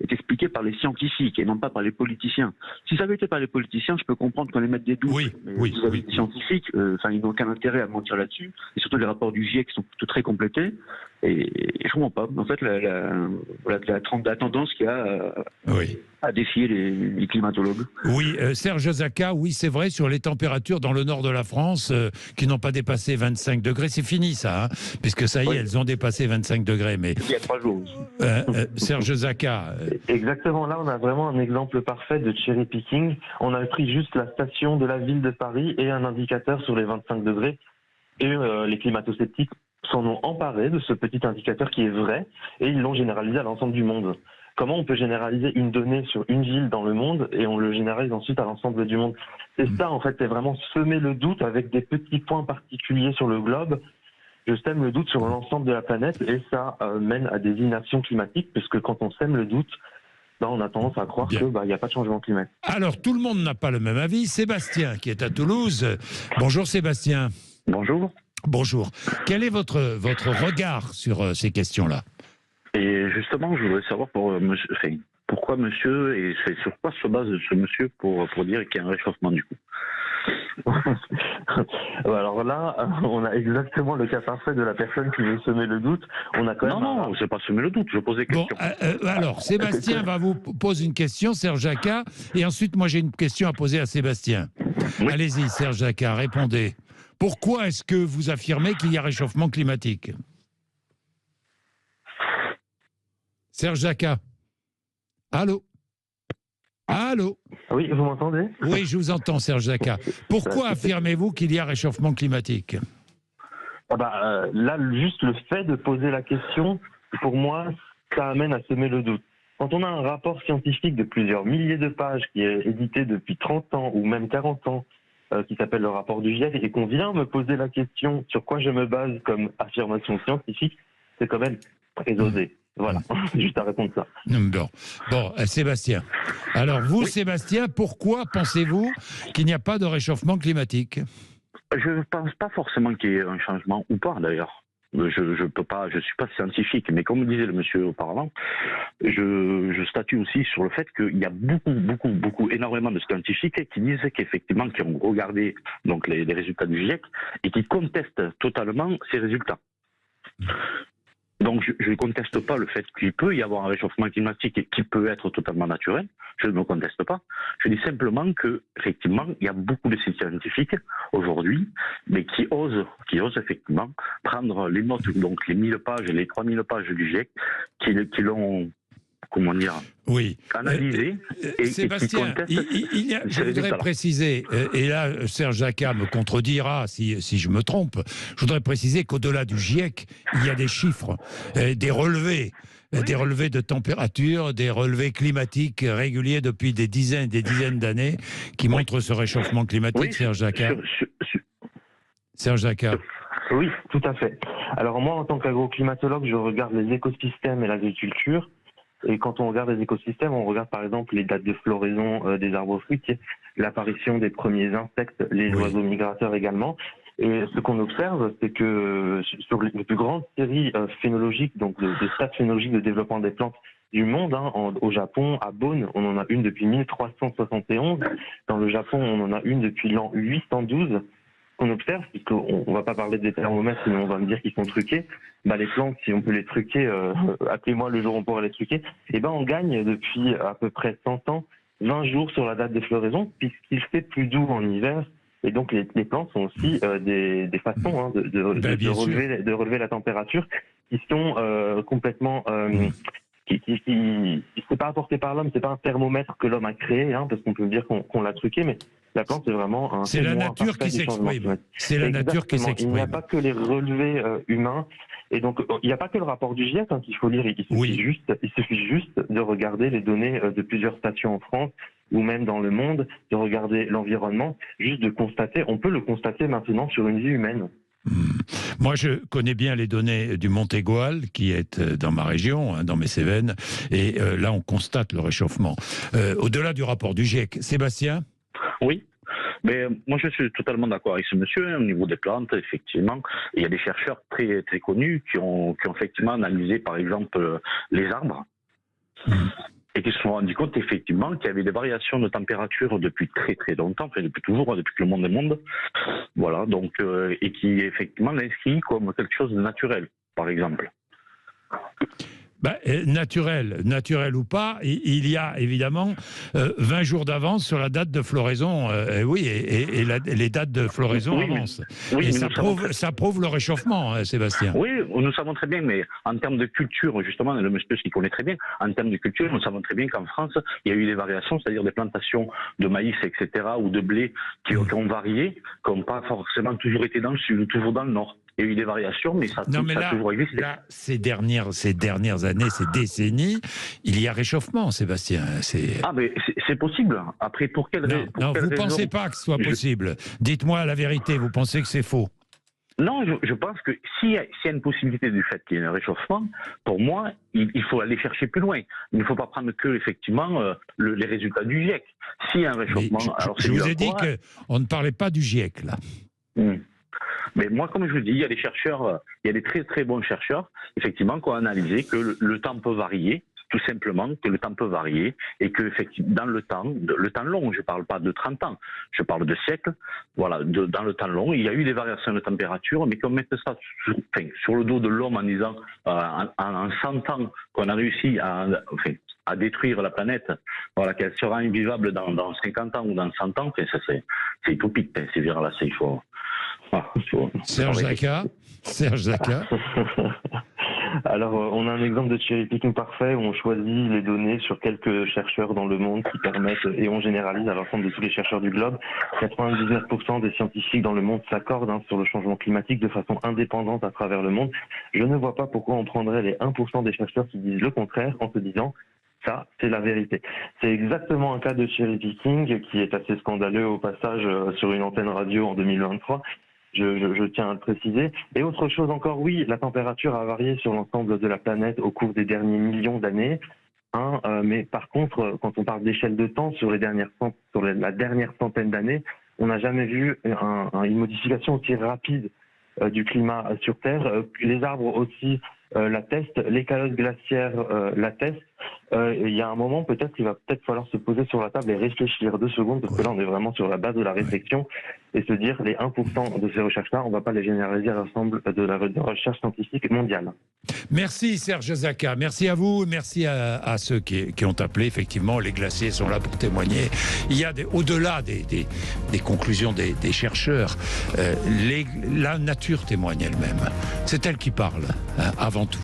est expliqué par les scientifiques et non pas par les politiciens. Si ça avait été par les politiciens, je peux comprendre qu'on les mette des doutes. Oui, mais oui, vous avez oui. des scientifiques, ils n'ont aucun intérêt à mentir là-dessus. Et surtout les rapports du GIEC sont plutôt très complétés. Et je comprends pas. En fait, la tendance qu'il y a Oui. à défier les climatologues. Oui, Serge Zaka, oui, c'est vrai, sur les températures dans le nord de la France qui n'ont pas dépassé 25 degrés, c'est fini ça, hein, puisque ça y est, Oui. elles ont dépassé 25 degrés. Mais Il y a 3 jours. Serge Zaka, Exactement, là on a vraiment un exemple parfait de cherry picking. On a pris juste la station de la ville de Paris et un indicateur sur les 25 degrés et les climato-sceptiques s'en ont emparé de ce petit indicateur qui est vrai et ils l'ont généralisé à l'ensemble du monde. Comment on peut généraliser une donnée sur une ville dans le monde et on le généralise ensuite à l'ensemble du monde? C'est ça en fait, c'est vraiment semer le doute avec des petits points particuliers sur le globe. Je sème le doute sur l'ensemble de la planète et ça mène à des inactions climatiques puisque quand on sème le doute, on a tendance à croire qu'il n'y a pas de changement climatique. alors tout le monde n'a pas le même avis. Sébastien, qui est à Toulouse. Bonjour Sébastien. Bonjour. Bonjour. Quel est votre regard sur ces questions-là? Et justement, je voudrais savoir pourquoi monsieur, et c'est sur quoi se base ce monsieur pour dire qu'il y a un réchauffement du coup. Alors là, on a exactement le cas parfait de la personne qui veut semer le doute. On a quand même Non, c'est pas semer le doute, je pose des questions. Bon, alors, Sébastien va vous poser une question, Serge Zaka, et ensuite, moi, j'ai une question à poser à Sébastien. Oui. Allez-y, Serge Zaka, répondez. Pourquoi est-ce que vous affirmez qu'il y a réchauffement climatique? Serge Zaka. Allô? Allô? Oui, vous m'entendez? Oui, je vous entends, Serge Zaka. Pourquoi affirmez-vous qu'il y a réchauffement climatique? Là, juste le fait de poser la question, pour moi, ça amène à semer le doute. Quand on a un rapport scientifique de plusieurs milliers de pages qui est édité depuis 30 ans ou même 40 ans, qui s'appelle le rapport du GIEC, et qu'on vient me poser la question sur quoi je me base comme affirmation scientifique, c'est quand même très osé. Voilà, juste à répondre ça. Bon, Sébastien. Alors vous, oui. Sébastien, pourquoi pensez-vous qu'il n'y a pas de réchauffement climatique? Je ne pense pas forcément qu'il y ait un changement, ou pas d'ailleurs. Je peux pas, je suis pas scientifique, mais comme disait le monsieur auparavant, je statue aussi sur le fait qu'il y a énormément de scientifiques qui disent qu'effectivement, qui ont regardé donc les résultats du GIEC et qui contestent totalement ces résultats. Donc je ne conteste pas le fait qu'il peut y avoir un réchauffement climatique qui peut être totalement naturel. Je ne me conteste pas. Je dis simplement que effectivement il y a beaucoup de scientifiques aujourd'hui, mais qui osent effectivement prendre les notes, donc les 1000 pages, les 3000 pages du GIEC, qui l'ont analysé Sébastien, je voudrais préciser, et là Serge Zaka me contredira si je me trompe, je voudrais préciser qu'au-delà du GIEC, il y a des chiffres, des relevés de température, des relevés climatiques réguliers depuis des dizaines d'années qui montrent ce réchauffement climatique, oui, Serge Zaka. Serge Zaka. Oui, tout à fait. Alors moi, en tant qu'agroclimatologue, je regarde les écosystèmes et l'agriculture. Et quand on regarde les écosystèmes, on regarde par exemple les dates de floraison des arbres fruitiers, l'apparition des premiers insectes, les oiseaux migrateurs également. Et ce qu'on observe, c'est que sur les plus grandes séries phénologiques, donc de stades phénologiques de développement des plantes du monde, au Japon, à Beaune, on en a une depuis 1371. Dans le Japon, on en a une depuis l'an 812. Qu'on observe, puisqu'on ne va pas parler des thermomètres, sinon on va me dire qu'ils sont truqués, les plantes, si on peut les truquer, appelez-moi le jour où on pourra les truquer, on gagne depuis à peu près 100 ans, 20 jours sur la date de floraison, puisqu'il fait plus doux en hiver, et donc les plantes sont aussi des façons de relever la température, qui sont complètement... c'est pas apporté par l'homme, c'est pas un thermomètre que l'homme a créé, parce qu'on peut dire qu'on l'a truqué, mais la plante c'est vraiment un... C'est la nature qui s'exprime. C'est la nature qui s'exprime. Il n'y a pas que les relevés humains, et donc il n'y a pas que le rapport du GIEC qu'il faut lire, il suffit juste de regarder les données de plusieurs stations en France, ou même dans le monde, de regarder l'environnement, juste de constater, on peut le constater maintenant sur une vie humaine. Moi, je connais bien les données du Mont Égual, qui est dans ma région, dans mes Cévennes, et là, on constate le réchauffement. Au-delà du rapport du GIEC, Sébastien ? Oui, mais moi, je suis totalement d'accord avec ce monsieur. Au niveau des plantes, effectivement, il y a des chercheurs très, très connus qui ont effectivement analysé, par exemple, les arbres. et qui se sont rendus compte effectivement qu'il y avait des variations de température depuis très très longtemps, enfin depuis toujours, depuis que le monde est monde. Voilà, donc, et qui effectivement l'inscrit comme quelque chose de naturel, par exemple. Naturel ou pas, il y a évidemment 20 jours d'avance sur la date de floraison. Les dates de floraison avancent. Oui, et ça prouve le réchauffement, Sébastien. Oui, nous savons très bien, mais en termes de culture, justement, le monsieur s'y connaît très bien, en termes de culture, nous savons très bien qu'en France, il y a eu des variations, c'est-à-dire des plantations de maïs, etc., ou de blé qui ont varié, qui n'ont pas forcément toujours été dans le sud ou toujours dans le nord. Il y a eu des variations, mais ça a toujours existé. Là, ces dernières années, ces décennies, il y a réchauffement, Sébastien. Ah, mais c'est possible. Après, pour quelle raison? Non, vous ne pensez pas que ce soit possible. Dites-moi la vérité, vous pensez que c'est faux? Non, je pense que s'il y a une possibilité du fait qu'il y ait un réchauffement, pour moi, il faut aller chercher plus loin. Il ne faut pas prendre que, effectivement, les résultats du GIEC. S'il y a un réchauffement... Je vous ai dit qu'on ne parlait pas du GIEC, là. Mais moi, comme je vous dis, il y a des chercheurs, il y a des très très bons chercheurs, effectivement, qui ont analysé que le temps peut varier, tout simplement, que le temps peut varier, et que effectivement, dans le temps long, je ne parle pas de 30 ans, je parle de siècles, voilà, dans le temps long, il y a eu des variations de température, mais qu'on mette ça sur le dos de l'homme en disant, en 100 ans, qu'on a réussi à détruire la planète, voilà, qu'elle sera invivable dans 50 ans ou dans 100 ans, c'est utopique, c'est dire là, il faut... Serge Zaka. Alors, on a un exemple de cherry picking parfait où on choisit les données sur quelques chercheurs dans le monde qui permettent, et on généralise à l'ensemble de tous les chercheurs du globe. 99% des scientifiques dans le monde s'accordent sur le changement climatique de façon indépendante à travers le monde. Je ne vois pas pourquoi on prendrait les 1% des chercheurs qui disent le contraire en se disant ça, c'est la vérité. C'est exactement un cas de cherry picking qui est assez scandaleux au passage sur une antenne radio en 2023. Je tiens à le préciser. Et autre chose encore, oui, la température a varié sur l'ensemble de la planète au cours des derniers millions d'années. Mais par contre, quand on parle d'échelle de temps, sur la dernière centaine d'années, on n'a jamais vu une modification aussi rapide du climat sur Terre. Les arbres aussi l'attestent, les calottes glaciaires l'attestent. Il y a un moment, peut-être qu'il va falloir se poser sur la table et réfléchir 2 secondes, parce que là, on est vraiment sur la base de la réflexion, et se dire, les 1% de ces recherches-là, on ne va pas les généraliser à l'ensemble de la recherche scientifique mondiale. Merci Serge Zaka, merci à vous, merci à ceux qui ont appelé. Effectivement, les glaciers sont là pour témoigner. Il y a au-delà des conclusions des chercheurs, la nature témoigne elle-même. C'est elle qui parle, avant tout.